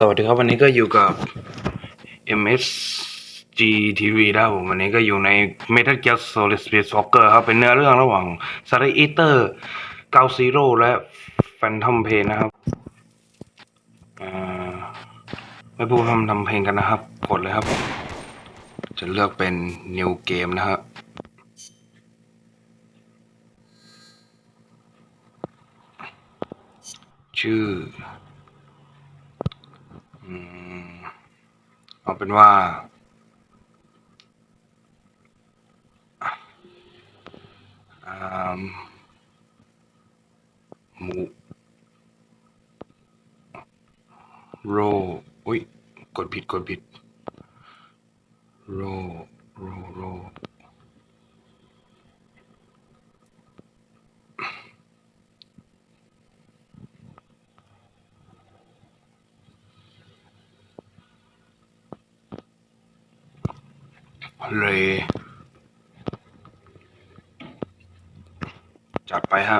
สวัสดีครับวันนี้ก็อยู่กับ MS-GTV นะครับผมวันนี้ก็อยู่ใน Metal Gear Solid Space Stalker ครับเป็นเนื้อเรื่องระหว่าง Snake Eater 90 และ Phantom Pain นะครับไม่พูดทำเพลงกันนะครับกดเลยครับจะเลือกเป็น New Game นะครับชื่อเอาเป็นว่าหมูโรอุ้ยกดผิดโรเลยจัดไปฮะ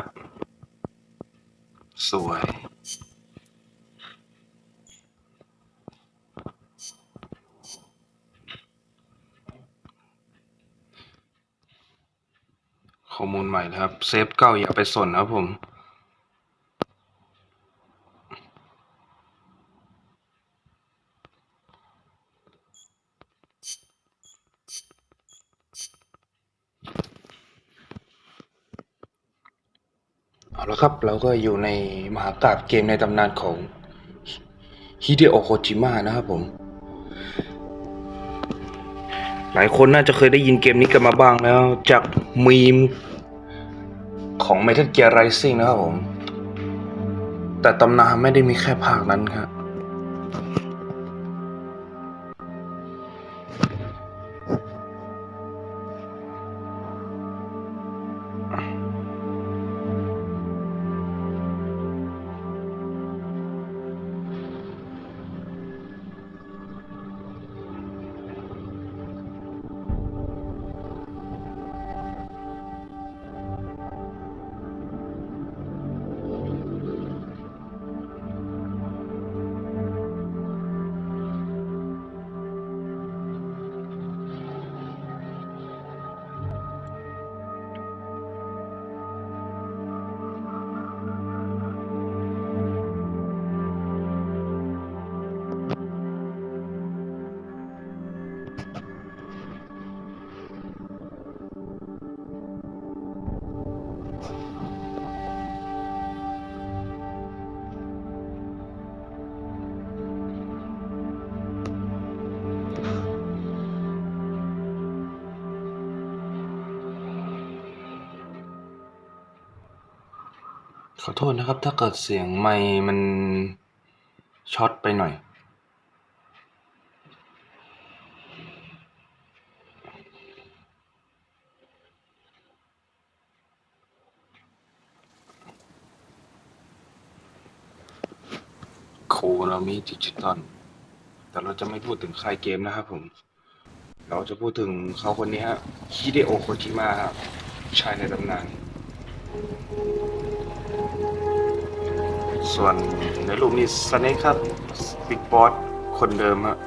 สวยข้อมูลใหม่นะครับเซฟเก่าอย่าไปสนครับผมเอาละครับเราก็อยู่ในมหากาพย์เกมในตำนานของฮิเดโอะโคจิมะนะครับผมหลายคนน่าจะเคยได้ยินเกมนี้กันมาบ้างแล้วจากมีมของ Metal Gear Rising นะครับผมแต่ตำนานไม่ได้มีแค่ภาคนั้นครับขอโทษนะครับถ้าเกิดเสียงไมค์มันช็อตไปหน่อยโคนามิดิจิตอลแต่เราจะไม่พูดถึงค่ายเกมนะครับผมเราจะพูดถึงเขาคนนี้ฮะฮิเดโอะโคจิมะครับชายในตำนานส่วนในรูปนี้สเนคครับบิ๊กบอสคนเดิมฮะ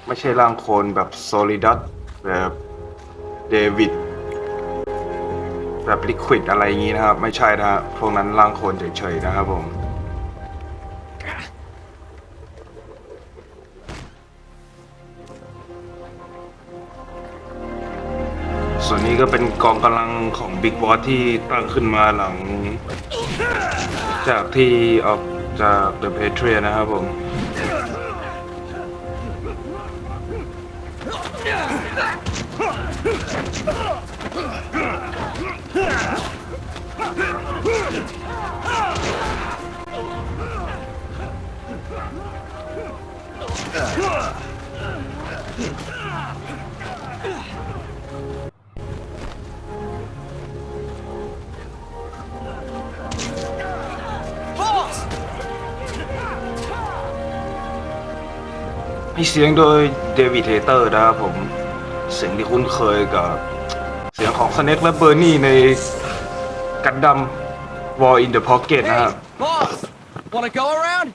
ไม่ใช่ร่างโคลนแบบโซลิดัสแบบเดวิดแบบลิควิดอะไรอย่างนี้นะครับไม่ใช่นะฮะพวกนั้นร่างโคลนเฉยๆนะครับผมส่วนนี้ก็เป็นกองกำลังของบิ๊กบอสที่ตั้งขึ้นมาหลังจากที่ออกจากเดอะเพเทรียนะครับผมมีเสียงโดยเดวิดเทเตอร์นะครับผมเสียงที่คุ้นเคยกับเสียงของสเน็กและเบอร์นี่ในกันดั้ม War in the Pocket นะครับ Boss, wanna go around?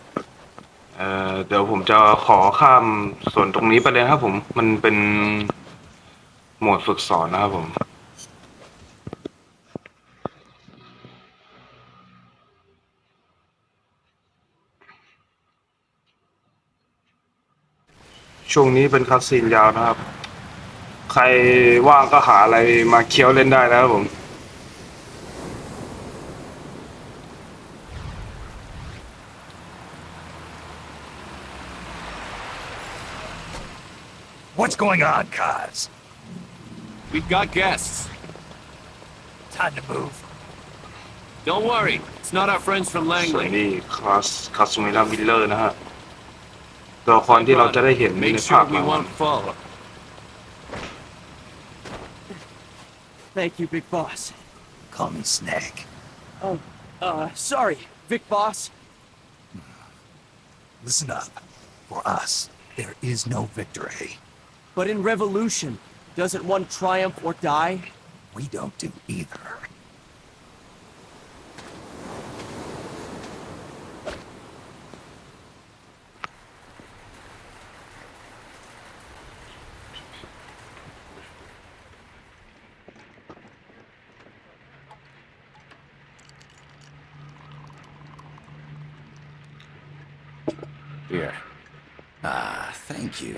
เดี๋ยวผมจะขอข้ามส่วนตรงนี้ไปเลยนะครับผมมันเป็นโหมดฝึกสอนนะครับผมช่วงนี้เป็นคัสซีนยาวนะครับใครว่างก็หาอะไรมาเคี้ยวเล่นได้นะครับผม What's going on, Kaz? We've got guests. Time to move. Don't worry, it's not our friends from ส่วน Langley. นี้คาสมิล่ามิลเลอร์นะฮะตัวละครที่เราจะได้เห็นใน Make ภา sure คห we ลัง won't follow. Thank you, Big Boss. Call me Snake. Oh, sorry, Vic Boss. Listen up. For us, there is no victory. But in revolution, doesn't one triumph or die? We don't do either. Here. Ah, thank you.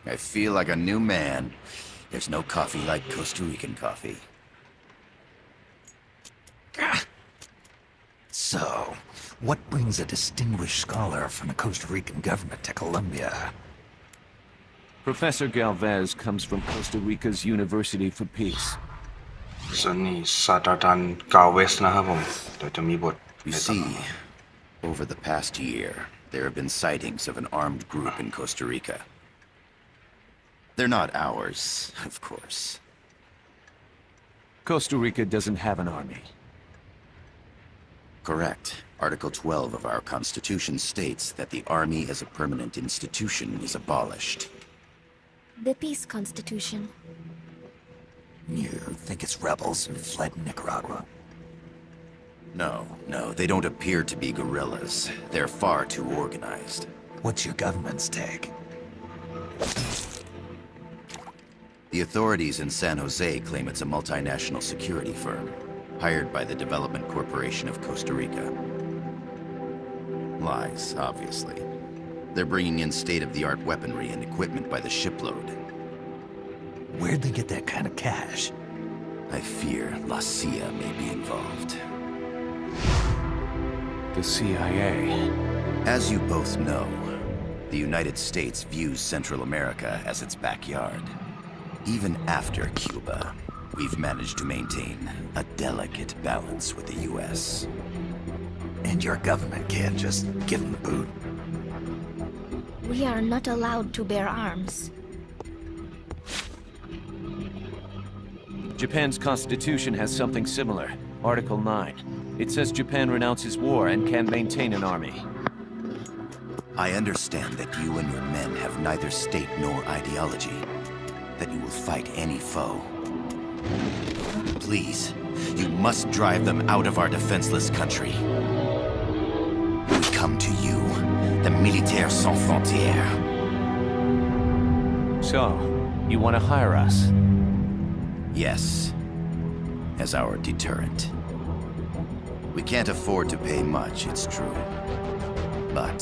I feel like a new man. There's no coffee like Costa Rican coffee. So, what brings a distinguished scholar from the Costa Rican government to Colombia? Professor Galvez comes from Costa Rica's University for Peace. ส่วนนี้ศาสตราจารย์กาเวสนะครับผมเดี๋ยวจะมีบท You ในตอน see, over the past year, there have been sightings of an armed group in Costa Rica. They're not ours, of course. Costa Rica doesn't have an army. Correct. Article 12 of our Constitution states that the Army as a permanent institution is abolished. The Peace Constitution. You think it's rebels who fled Nicaragua? No, they don't appear to be guerrillas. They're far too organized. What's your government's take? The authorities in San Jose claim it's a multinational security firm, hired by the Development Corporation of Costa Rica. Lies, obviously. They're bringing in state-of-the-art weaponry and equipment by the shipload. Where'd they get that kind of cash? I fear La CIA may be involved. The CIA. As you both know, the United States views Central America as its backyard. Even after Cuba, we've managed to maintain a delicate balance with the U.S. And your government can't just give them the boot? We are not allowed to bear arms. Japan's constitution has something similar. Article 9. It says Japan renounces war and can maintain an army. I understand that you and your men have neither state nor ideology. That you will fight any foe. Please, you must drive them out of our defenseless country. We come to you, the Militaires Sans Frontières. So, you want to hire us? Yes, as our deterrent. We can't afford to pay much, it's true. But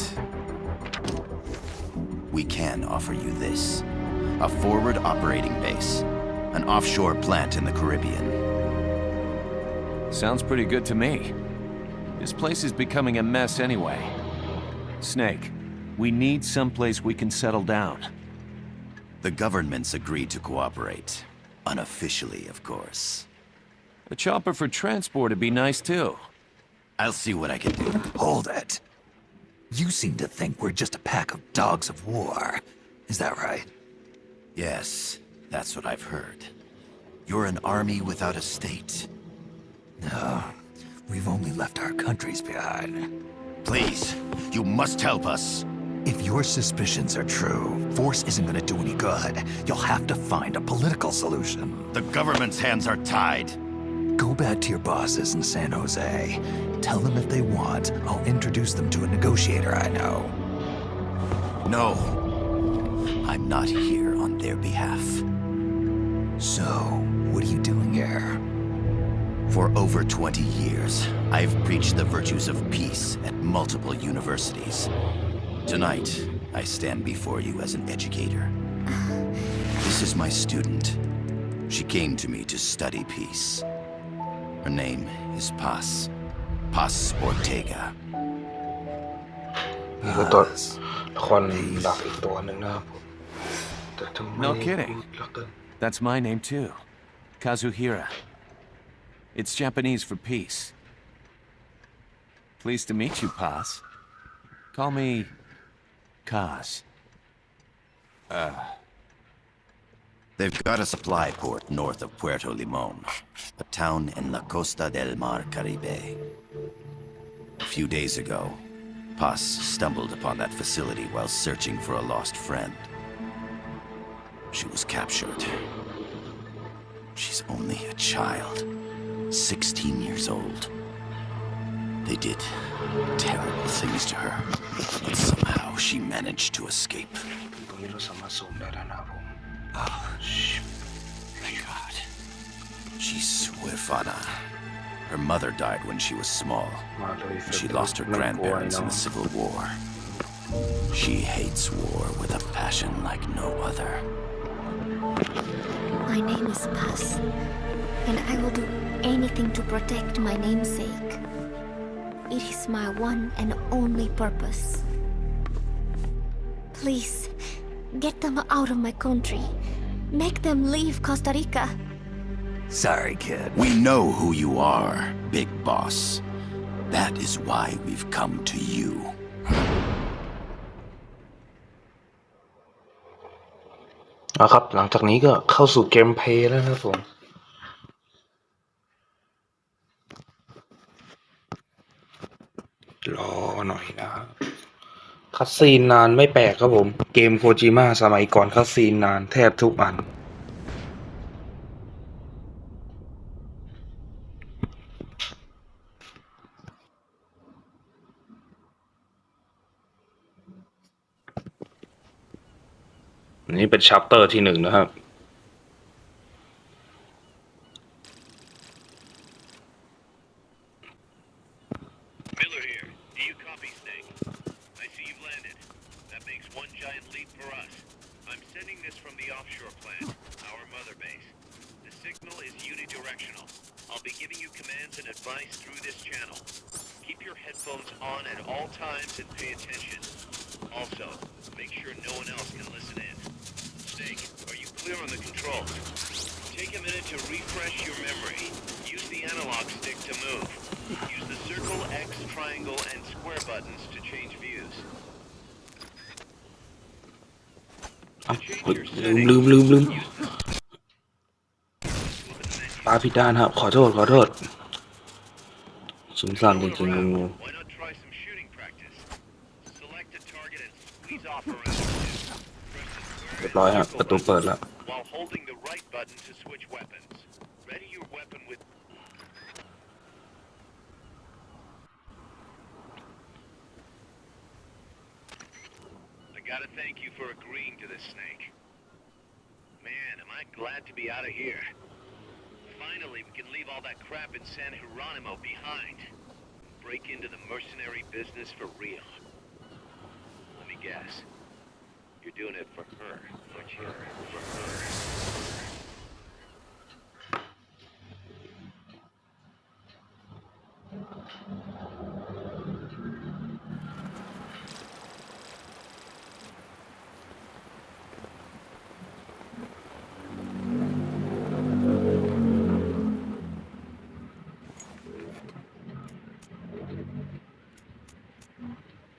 we can offer you this. A forward operating base. An offshore plant in the Caribbean. Sounds pretty good to me. This place is becoming a mess anyway. Snake, we need someplace we can settle down. The governments agreed to cooperate. Unofficially, of course. A chopper for transport would be nice too. I'll see what I can do. Hold it. You seem to think we're just a pack of dogs of war. Is that right? Yes, that's what I've heard. You're an army without a state. No, we've only left our countries behind. Please, you must help us. If your suspicions are true, force isn't going to do any good. You'll have to find a political solution. The government's hands are tied. Go back to your bosses in San Jose. Tell them if they want, I'll introduce them to a negotiator I know. No. I'm not here on their behalf. So, what are you doing here? For over 20 years, I've preached the virtues of peace at multiple universities. Tonight, I stand before you as an educator. This is my student. She came to me to study peace. Her name is Paz. Paz Ortega. นี่คือตัวละครหลักอีกตัวหนึ่งนะครับผมแต่ทำไม No kidding. รักกัน That's my name too. Kazuhira. It's Japanese for peace. Pleased to meet you, Paz. Call me Kaz. They've got a supply port north of Puerto Limon, a town in la Costa del Mar Caribe. A few days ago, Paz stumbled upon that facility while searching for a lost friend. She was captured. She's only a child, 16 years old. They did terrible things to her, but somehow she managed to escape. ตรงนี้เราสามารถซูมได้แล้วนะครับผม Thank God. She's huérfana. Her mother died when she was small. มาเลย She lost her grandparents in the Civil War. She hates war with a passion like no other. My name is Paz, and I will do anything to protect my namesake. It is my one and only purpose. Please, get them out of my country. Make them leave Costa Rica. Sorry, kid. We know who you are, Big Boss. That is why we've come to you. ครับหลังจากนี้ก็เข้าสู่เกมเพลย์แล้วนะครับผมรอหน่อยนะครับคัดซีนนานไม่แปลกครับผมเกมโคจิมะสมัยก่อนคัดซีนนานแทบทุกอันนี่เป็นชัปเตอร์ที่1นะครับ Miller here. Do you copy, Snake? I see you've landed. That makes one giant leap for us. I'm sending this from the offshore plant, our mother base. The signal is unidirectional. I'll be giving you commands and advice through this channel. Keep your headphones on at all times and pay attention. Also, make sure no one else can listen in. Snake, are you clear on the controls? Take a minute to refresh your memory. Use the analog stick to move. Use the circle, X, triangle, and square buttons to change views. ลืมปาผิดด้านครับขอโทษสงสารจริงๆงู Why not try some shooting practice? Select a target and squeeze off around the tip. Press the square เรียบร้อยครับประตูเปิดแล้ว while holding the right button to switch weapons. Ready your weapon with... I gotta thank you for agreeing to this, Snake. Man, am I glad to be out of here. Finally, we can leave all that crap in San Geronimo behind. Break into the mercenary business for real. Let me guess. You're doing it for her, aren't you? For her.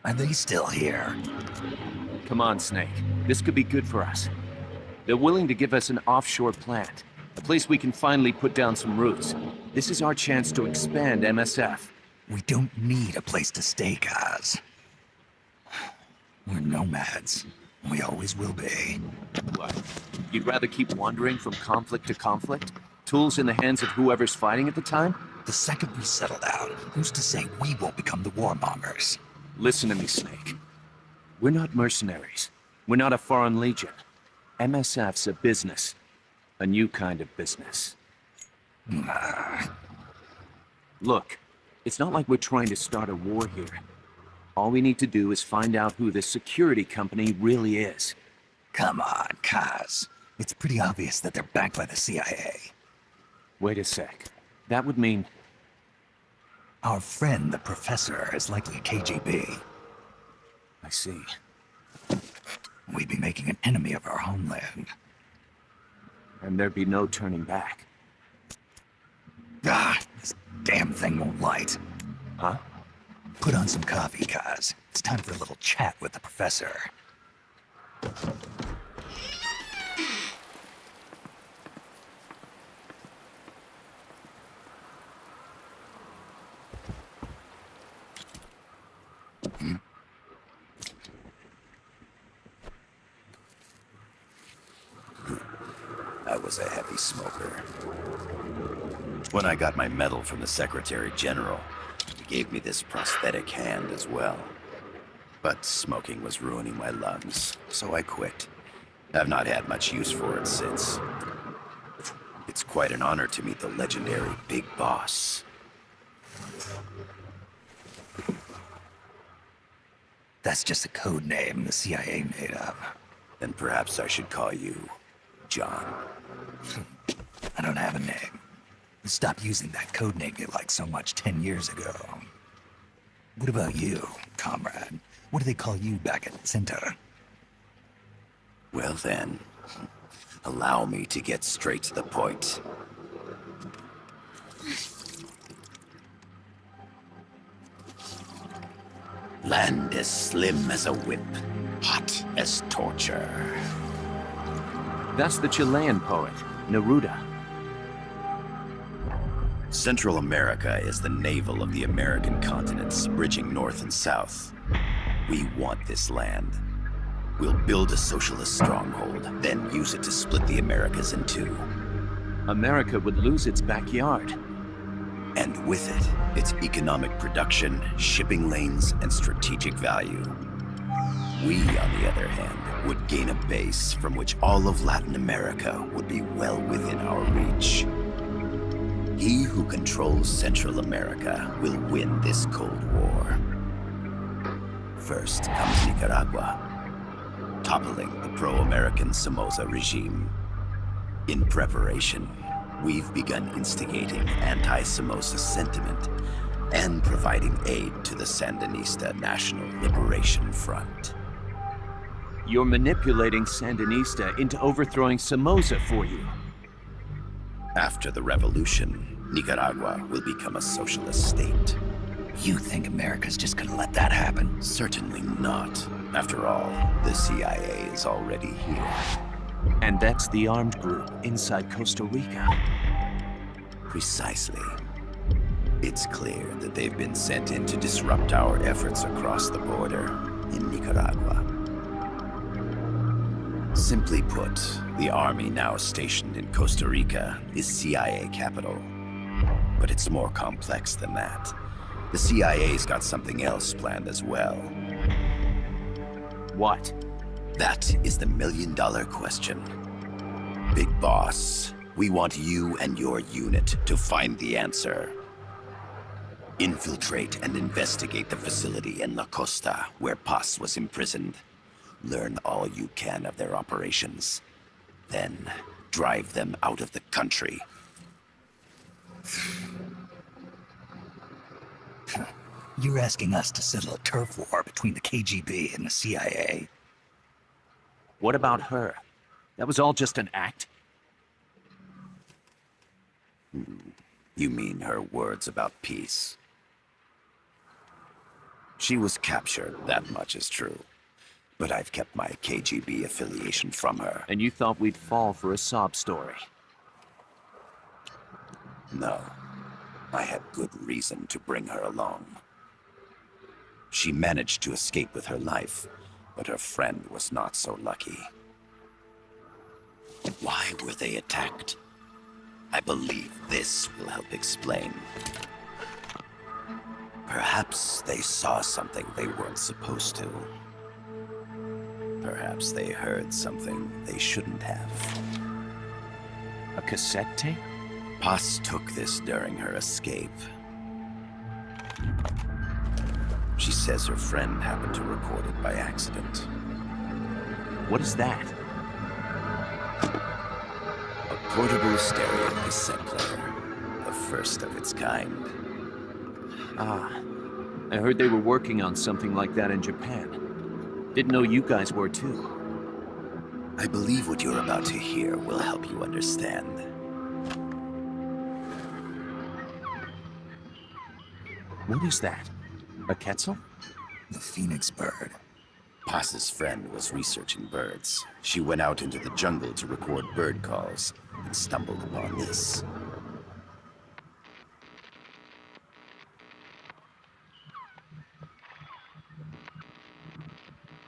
Are they still here? Come on, Snake. This could be good for us. They're willing to give us an offshore plant, a place we can finally put down some roots. This is our chance to expand MSF. We don't need a place to stay, guys. We're nomads. We always will be. What? You'd rather keep wandering from conflict to conflict? Tools in the hands of whoever's fighting at the time? The second we settle down, who's to say we won't become the warmongers? Listen to me, Snake. We're not mercenaries. We're not a foreign legion. MSF's a business. A new kind of business. Look, it's not like we're trying to start a war here. All we need to do is find out who this security company really is. Come on, Kaz. It's pretty obvious that they're backed by the CIA. Wait a sec. That would mean... Our friend, the professor, is likely KGB. I see. We'd be making an enemy of our homeland. And there'd be no turning back. This damn thing won't light. Huh? Put on some coffee, Kaz. It's time for a little chat with the professor. I was a heavy smoker. When I got my medal from the Secretary General, he gave me this prosthetic hand as well. But smoking was ruining my lungs, so I quit. I've not had much use for it since. It's quite an honor to meet the legendary Big Boss. That's just a code name the CIA made up. Then perhaps I should call you John. I don't have a name. Stop using that code name you liked so much 10 years ago. What about you, comrade? What do they call you back at Center? Well then, allow me to get straight to the point. Land as slim as a whip, hot as torture. That's the Chilean poet, Neruda. Central America is the navel of the American continents, bridging north and south. We want this land. We'll build a socialist stronghold, then use it to split the Americas in two. America would lose its backyard. And with it, its economic production, shipping lanes, and strategic value. We, on the other hand, would gain a base from which all of Latin America would be well within our reach. He who controls Central America will win this Cold War. First comes Nicaragua, toppling the pro-American Somoza regime. In preparation, we've begun instigating anti-Somoza sentiment and providing aid to the Sandinista National Liberation Front. You're manipulating Sandinista into overthrowing Somoza for you. After the revolution, Nicaragua will become a socialist state. You think America's just gonna let that happen? Certainly not. After all, the CIA is already here. And that's the armed group inside Costa Rica. Precisely. It's clear that they've been sent in to disrupt our efforts across the border in Nicaragua. Simply put, the army now stationed in Costa Rica is CIA capital. But it's more complex than that. The CIA's got something else planned as well. What? That is the million-dollar question. Big Boss, we want you and your unit to find the answer. Infiltrate and investigate the facility in La Costa, where Paz was imprisoned. Learn all you can of their operations. Then, drive them out of the country. You're asking us to settle a turf war between the KGB and the CIA? What about her? That was all just an act? You mean her words about peace? She was captured, that much is true. But I've kept my KGB affiliation from her. And you thought we'd fall for a sob story? No. I had good reason to bring her along. She managed to escape with her life, but her friend was not so lucky. Why were they attacked? I believe this will help explain. Perhaps they saw something they weren't supposed to. Perhaps they heard something they shouldn't have. A cassette tape? Paz took this during her escape. She says her friend happened to record it by accident. What is that? A portable stereo cassette player. The first of its kind. Ah, I heard they were working on something like that in Japan. Didn't know you guys were too. I believe what you're about to hear will help you understand. What is that? A quetzal? The phoenix bird. Paz's friend was researching birds. She went out into the jungle to record bird calls and stumbled upon this.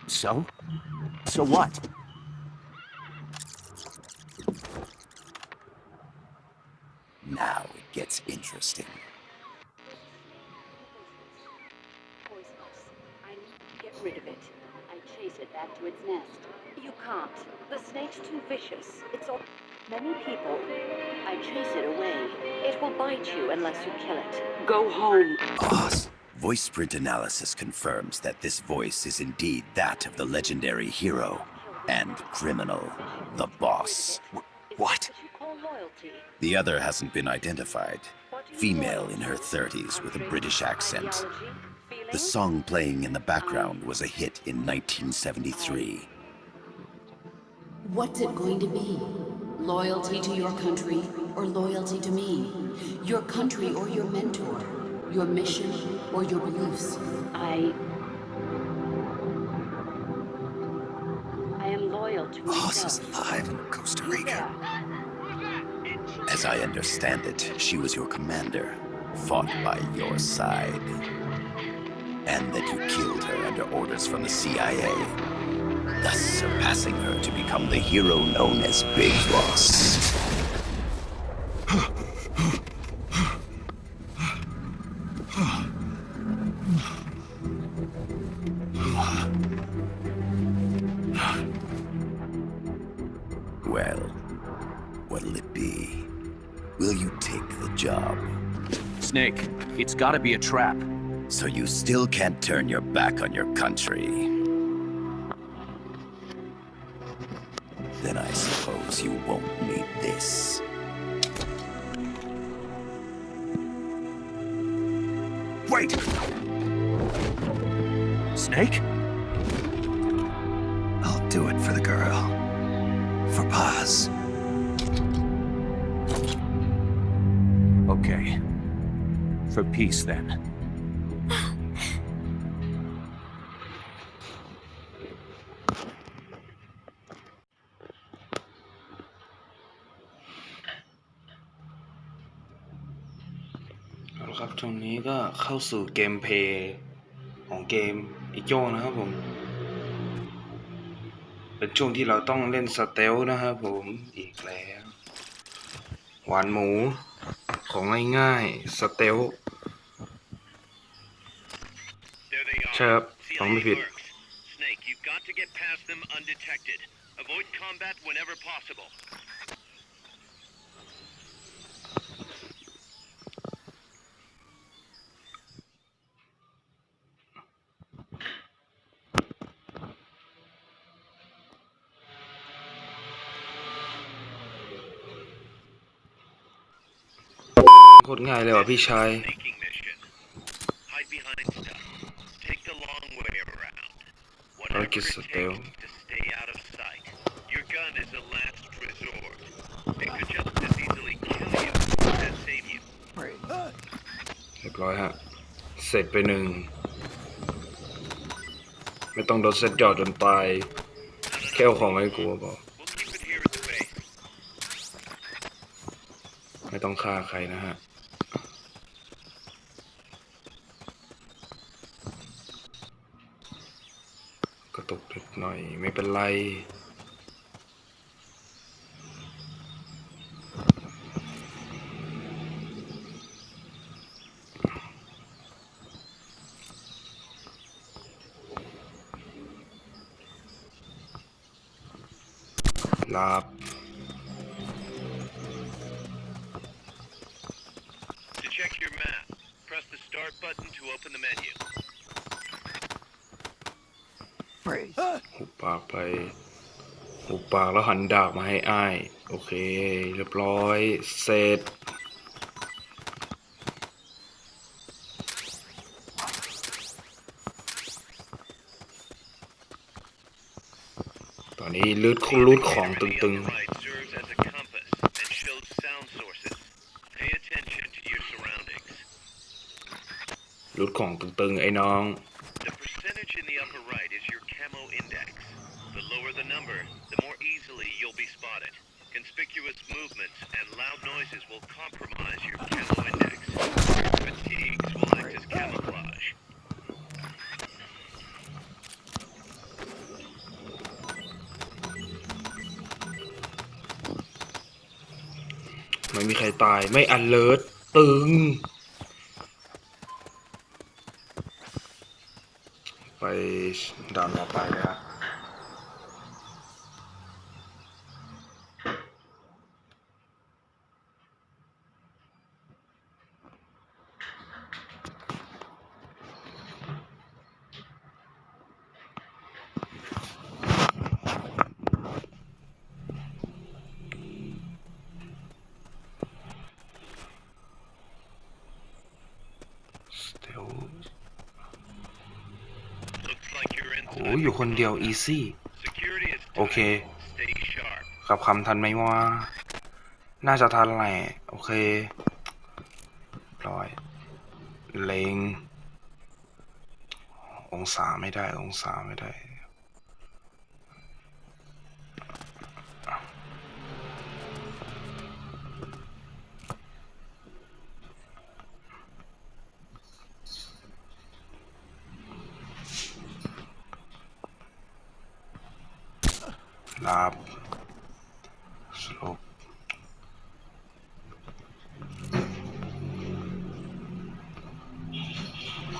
So? So what? Now it gets interesting. Poisonous. I need to get rid of it. I chase it back to its nest. You can't. The snake's too vicious. It's all... Many people. I chase it away. It will bite you unless you kill it. Go home. Boss. Voice print analysis confirms that this voice is indeed that of the legendary hero and criminal, the boss. What? The other hasn't been identified. Female in her 30s with a British accent. The song playing in the background was a hit in 1973. What's it going to be? Loyalty to your country or loyalty to me? Your country or your mentor? Your mission or your beliefs? I am loyal to Boss is myself. alive in Costa Rica. As I understand it, she was your commander, fought by your side. And that you killed her under orders from the CIA, thus surpassing her to become the hero known as Big Boss. Well, what'll it be? Will you take the job? Snake, it's gotta be a trap. So you still can't turn your back on your country? Then I suppose you won't need this. Wait! Snake? I'll do it for the girl. For Paz. Okay. For peace, then. เอาละครับช่วงนี้ก็เข้าสู่เกมเพลย์ของเกมอีโจ้นะครับผมเป็นช่วงที่เราต้องเล่นสเตลนะครับผมอีกแล้วหวานหมูของง่ายๆสเตล There they are. ใช่ครับฟังไม่ CIA ผิด mercs. Snake, you've got to get past them undetected. Avoid combat whenever possible.โคตรง่ายเลยว่ะพี่ชาย Snaking mission. Hide behind stuff. Take the long way around. Whatever it takes to stay out of sight. Your gun is a last resort. It could just as easily kill you as save you. เรียบร้อยฮะเสร็จไปหนึ่งไม่ต้องโดนเซตหยอดจนตายแค่เอาของให้กูบอก We'll keep it here at the base. ไม่ต้องฆ่าใครนะฮะกระตุกนิดหน่อยไม่เป็นไร รับ To check your map, press the start button to open the menu. หุบปากไปหุบปากแล้วหันดาบมาให้อ้ายโอเคเรียบร้อยเสร็จตอนนี้รูดของตึง Right serves as a compass and shows sound sources. Pay attention to your surroundings. ๆรูดของตึงๆไอ้น้อง The percentage in the upper right is your camo index. The lower the number, the more easily you'll be spotted. Conspicuous movements and loud noises will compromise your camo index. Fatigues will act as camouflage. ไม่มีใครตายไม่อันเลิศตึงไปด่านต่อไปเลยฮะโอ้อยู่คนเดียวอีซี่โอเคขับคำทันไหมวะน่าจะทันแหละโอเคร้อยเล็งองศาไม่ได้รับสลบ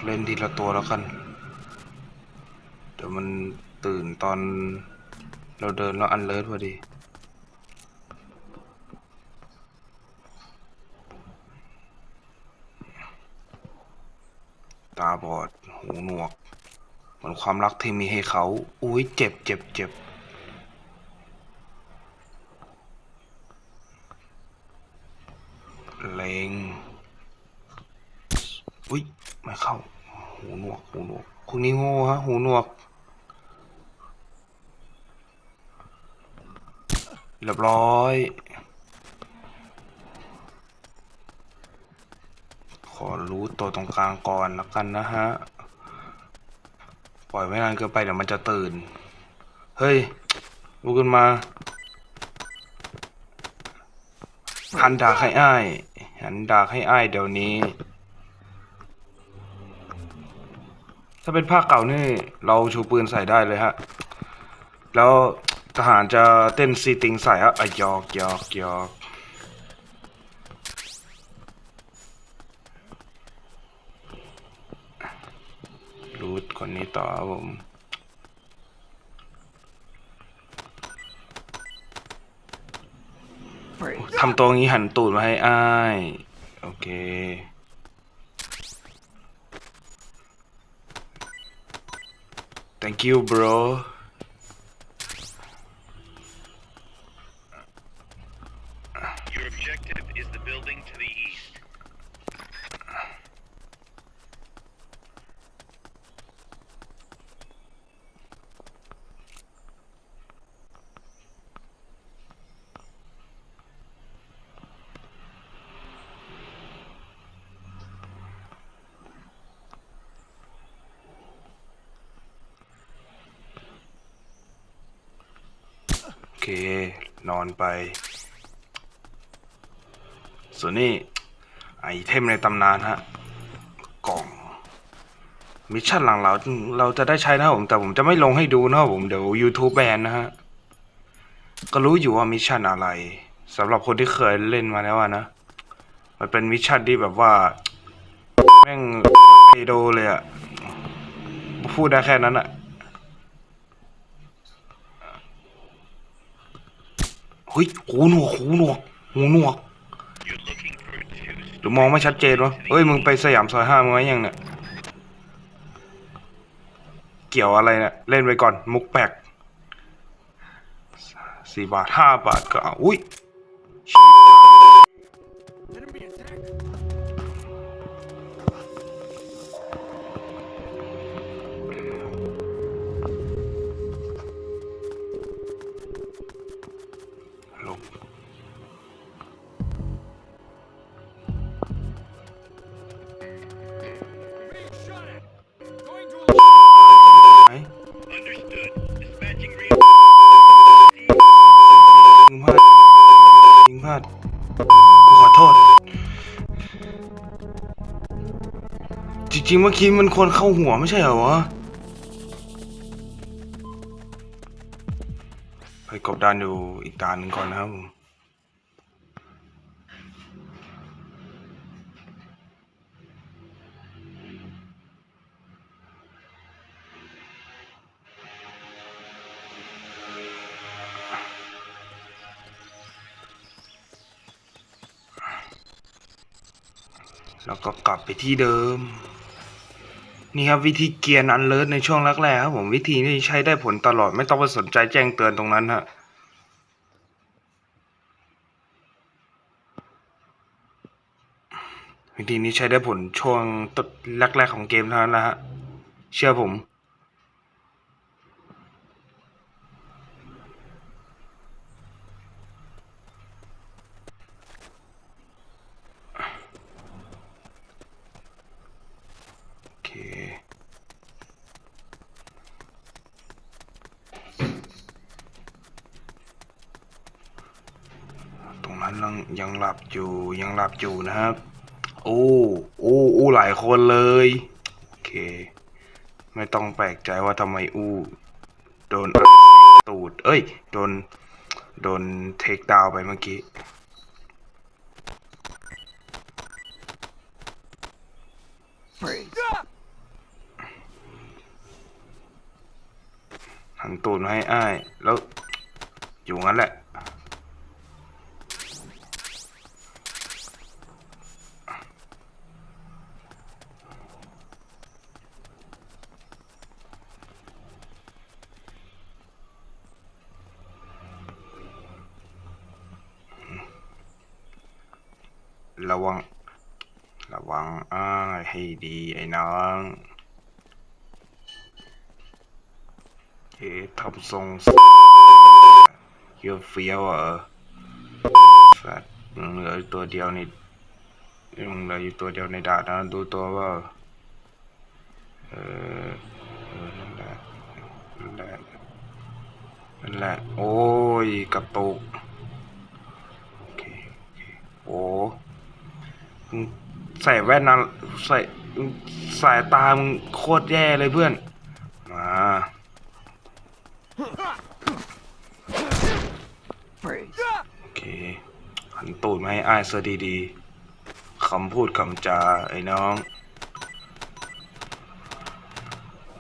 เล่นทีละตัวแล้วกันเดี๋ยวมันตื่นตอนเราเดินแล้วอันเลิศพอดีตาบอดหูหนวกเหมือนความรักที่มีให้เขาอุ้ยเจ็บเลงอุ้ยไม่เข้าหูหนวกคุณนี่โง่ฮะหูหนวกเรียบร้อยขอรู้ตัวตรงกลางก่อนแล้วกันนะฮะปล่อยไม่นานเกินไปเดี๋ยวมันจะตื่นเฮ้ยลุกขึ้นมาหันดากให้อ้ายเดี๋ยวนี้ถ้าเป็นภาคเก่านี่เราชูปืนใส่ได้เลยฮะแล้วทหารจะเต้นซีติงใส่ฮะหยอกรูทคนนี้ต่อครับผมทำตัวงี้หันตูดมาให้อ้ายโอเคthank you bro Your objective is the building to the east. โอเคนอนไปส่วนนี้ไอเทมในตำนานฮะกล่องมิชชั่นหลังเราจะได้ใช้นะผมแต่ผมจะไม่ลงให้ดูนะผมเดี๋ยว YouTube แบนนะฮะก็รู้อยู่ว่ามิชชั่นอะไรสำหรับคนที่เคยเล่นมาแล้วนะมันเป็นมิชชั่นที่แบบว่าแม่งไปโดเลยอะพูดได้แค่นั้นอะ เฮ้ยหูหนวกหูหนวกหรือมองไม่ชัดเจนวะเฮ้ยมึงไปสยามซอย5มาไหมยังเนี่ยเกี่ยวอะไรเนี่ยเล่นไปก่อนมุกแปลก4 บาท 5 บาทก็เอาอุ้ยกูขอโทษจริงๆเมื่อกี้มันควรเข้าหัวไม่ใช่เหรอวะไปกบดานอยู่อีกตาหนึ่งก่อนนะครับผมแล้วก็กลับไปที่เดิมนี่ครับวิธีเกียร์อันเลิศในช่วงแรกๆครับผมวิธีนี้ใช้ได้ผลตลอดไม่ต้องไปสนใจแจ้งเตือนตรงนั้นฮะวิธีนี้ใช้ได้ผลช่วงต้นแรกๆของเกมเท่านั้นนะฮะเชื่อผมตรงนั้นยังหลับอยู่นะครับโอ้หลายคนเลยโอเคไม่ต้องแปลกใจว่าทำไมโดนตูดโดนเทคดาวไปเมื่อกี้หันตูดมาให้อ้ายแล้วอยู่งั้นแหละระวังอ้ายให้ดีไอ้น้องทำทรงเกี่ยวเฟี้ยวเหรอสัตว์เหลืออยู่ตัวเดียวในดาบนะดูตัวว่านั่นแหละโอ้ยกระตุกโอเคโอ้ใส่แว่นนะสายตามึงโคตรแย่เลยเพื่อนมาโอเคหันตูดมาให้อ้ายซะดีๆคำพูดคำจาไอ้น้อง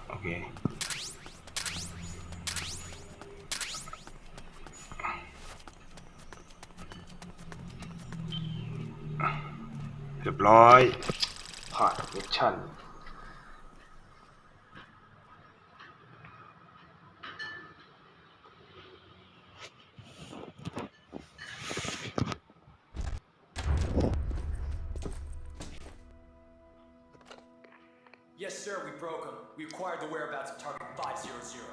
โอเคเรียบร้อยผ่านมิชชั่นYes, sir, we broke him. We acquired the whereabouts of target 500.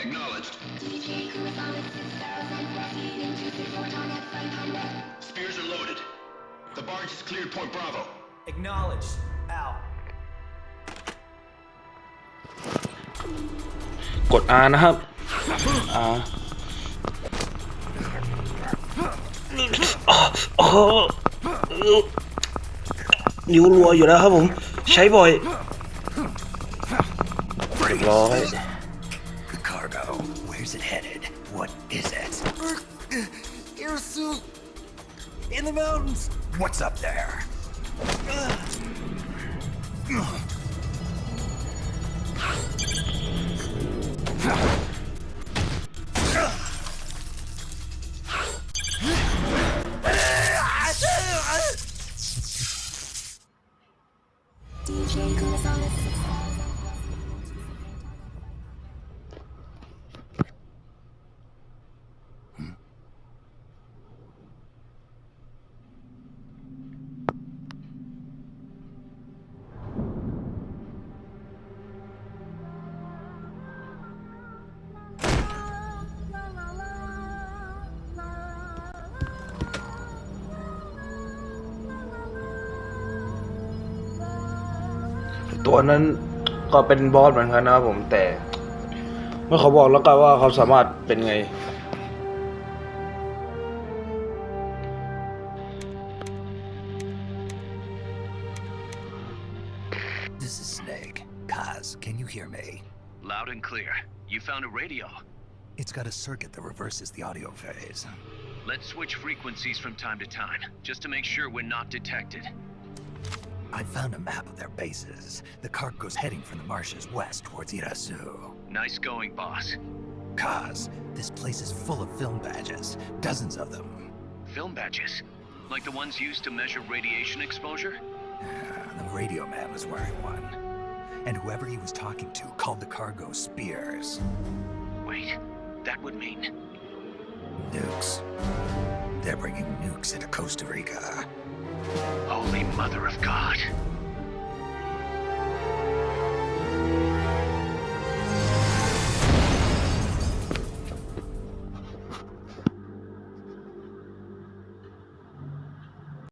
Acknowledged. Spears are loaded. The barge is cleared Point Bravo. Acknowledged. Out. กด R นะครับ R นิ้วรัวอยู่แล้วครับผมใช้บ่อยเรียบร้อย The cargo. Where's it headed? What is it? Air suit. In the mountains. What's up there? ตัวนั้นก็เป็นบอสเหมือนกันนะครับผมแต่เมื่อเขาบอกแล้วกันว่าเขาสามารถเป็นไง This is Snake. Kaz, can you hear me? Loud and clear. You found a radio. It's got a circuit that reverses the audio phase. Let's switch frequencies from time to time, just to make sure we're not detected. I found a map of their bases. The cargo's heading from the marshes west towards Irasu. Nice going, boss. Kaz, this place is full of film badges. Dozens of them. Film badges? Like the ones used to measure radiation exposure? The radio man was wearing one. And whoever he was talking to called the cargo spears. Wait, that would mean... Nukes. They're bringing nukes into Costa Rica. Holy Mother of God.